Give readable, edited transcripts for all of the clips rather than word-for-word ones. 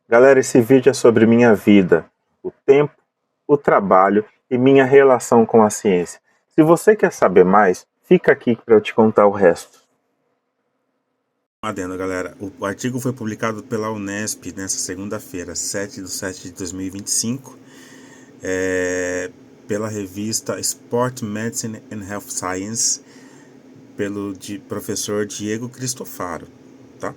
Galera, esse vídeo é sobre minha vida, o tempo, o trabalho e minha relação com a ciência. Se você quer saber mais, fica aqui para eu te contar o resto. Adendo, galera. O artigo foi publicado pela Unesp nessa segunda-feira, 7/7 de 2025, pela revista Sport Medicine and Health Science, pelo professor Diego Cristofaro, tá?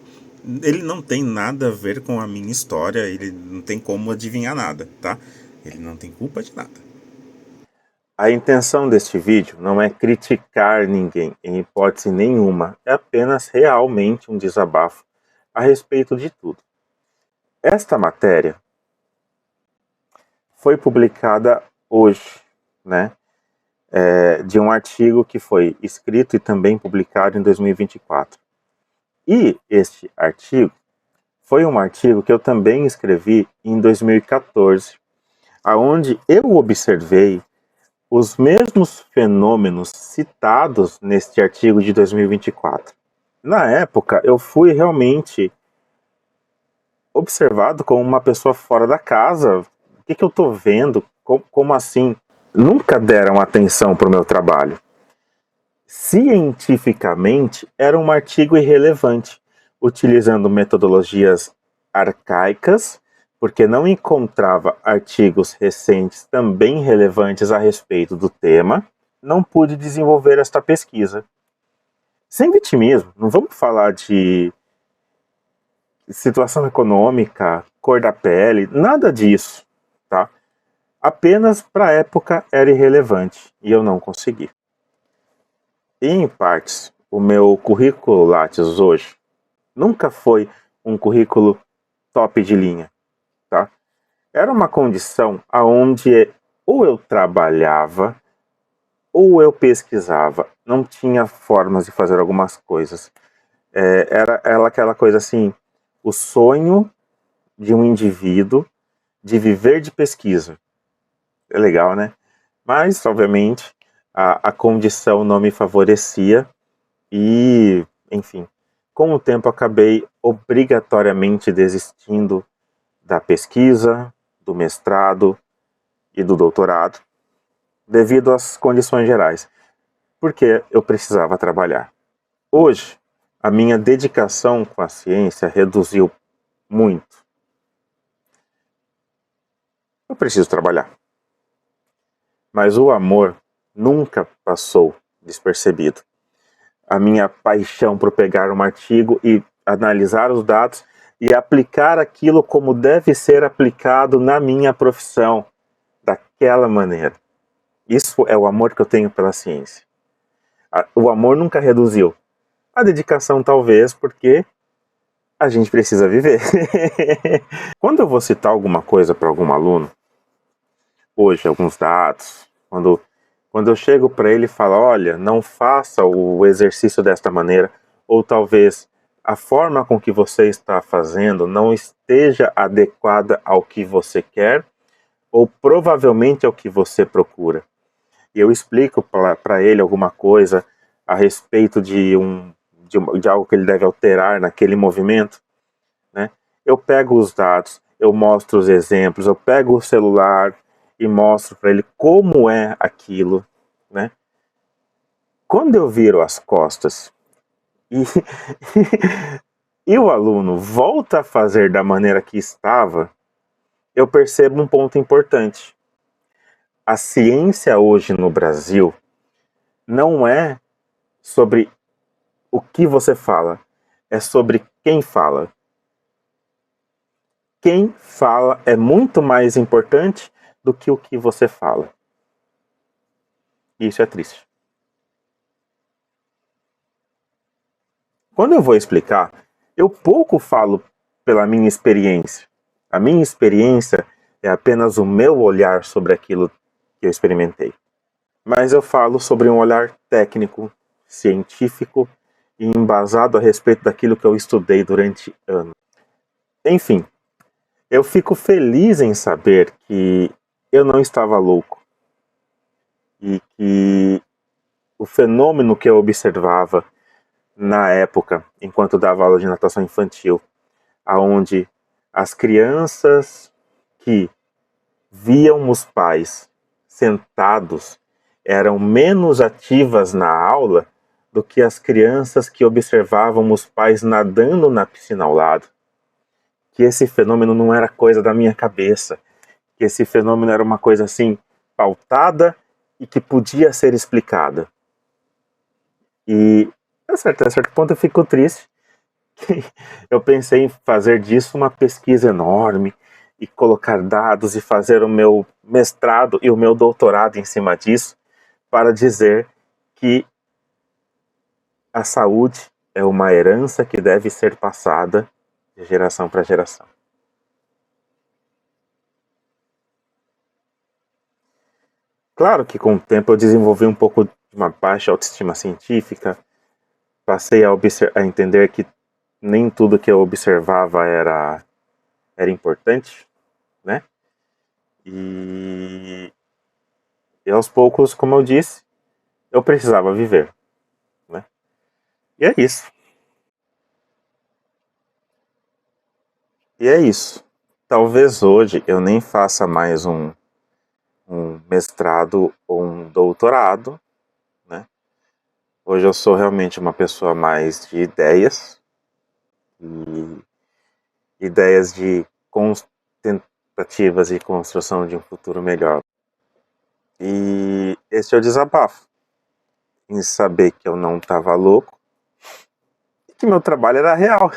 Ele não tem nada a ver com a minha história, ele não tem como adivinhar nada, tá? Ele não tem culpa de nada. A intenção deste vídeo não é criticar ninguém, em hipótese nenhuma, é apenas realmente um desabafo a respeito de tudo. Esta matéria foi publicada hoje, né? De um artigo que foi escrito e também publicado em 2024. E este artigo foi um artigo que eu também escrevi em 2014, aonde eu observei os mesmos fenômenos citados neste artigo de 2024. Na época, eu fui realmente observado como uma pessoa fora da casa. O que eu estou vendo? Como assim? Nunca deram atenção para o meu trabalho. Cientificamente, era um artigo irrelevante, utilizando metodologias arcaicas, porque não encontrava artigos recentes também relevantes a respeito do tema, não pude desenvolver esta pesquisa. Sem vitimismo, não vamos falar de situação econômica, cor da pele, nada disso, tá? Apenas para a época era irrelevante e eu não consegui. E em partes, o meu currículo Lattes hoje nunca foi um currículo top de linha, tá? Era uma condição aonde ou eu trabalhava ou eu pesquisava. Não tinha formas de fazer algumas coisas. Era aquela coisa assim, o sonho de um indivíduo de viver de pesquisa. É legal, né? Mas, obviamente, a condição não me favorecia e, enfim, com o tempo acabei obrigatoriamente desistindo da pesquisa, do mestrado e do doutorado, devido às condições gerais, porque eu precisava trabalhar. Hoje, a minha dedicação com a ciência reduziu muito. Eu preciso trabalhar. Mas o amor nunca passou despercebido. A minha paixão por pegar um artigo e analisar os dados e aplicar aquilo como deve ser aplicado na minha profissão, daquela maneira. Isso é o amor que eu tenho pela ciência. O amor nunca reduziu. A dedicação talvez, porque a gente precisa viver. Quando eu vou citar alguma coisa para algum aluno, hoje, alguns dados, quando eu chego para ele e falo, olha, não faça o exercício desta maneira, ou talvez a forma com que você está fazendo não esteja adequada ao que você quer, ou provavelmente ao que você procura. E eu explico para ele alguma coisa a respeito de algo que ele deve alterar naquele movimento, né? Eu pego os dados, eu mostro os exemplos, eu pego o celular e mostro para ele como é aquilo, né? Quando eu viro as costas e, e o aluno volta a fazer da maneira que estava, eu percebo um ponto importante. A ciência hoje no Brasil não é sobre o que você fala, é sobre quem fala. Quem fala é muito mais importante do que o que você fala. E isso é triste. Quando eu vou explicar, eu pouco falo pela minha experiência. A minha experiência é apenas o meu olhar sobre aquilo que eu experimentei. Mas eu falo sobre um olhar técnico, científico e embasado a respeito daquilo que eu estudei durante anos. Enfim, eu fico feliz em saber que eu não estava louco e que o fenômeno que eu observava na época, enquanto dava aula de natação infantil, aonde As crianças que viam os pais sentados eram menos ativas na aula do que as crianças que observavam os pais nadando na piscina ao lado. Que esse fenômeno não era coisa da minha cabeça, que esse fenômeno era uma coisa assim pautada e que podia ser explicada. E a certo ponto eu fico triste que eu pensei em fazer disso uma pesquisa enorme e colocar dados e fazer o meu mestrado e o meu doutorado em cima disso para dizer que a saúde é uma herança que deve ser passada de geração para geração. Claro que com o tempo eu desenvolvi um pouco de uma baixa autoestima científica, passei a entender que nem tudo que eu observava era importante, né? E aos poucos, como eu disse, eu precisava viver, né? E é isso. E é isso. Talvez hoje eu nem faça mais um mestrado ou um doutorado, né? Hoje eu sou realmente uma pessoa mais de ideias, e ideias de tentativas de construção de um futuro melhor. E esse é o desabafo, em saber que eu não estava louco e que meu trabalho era real.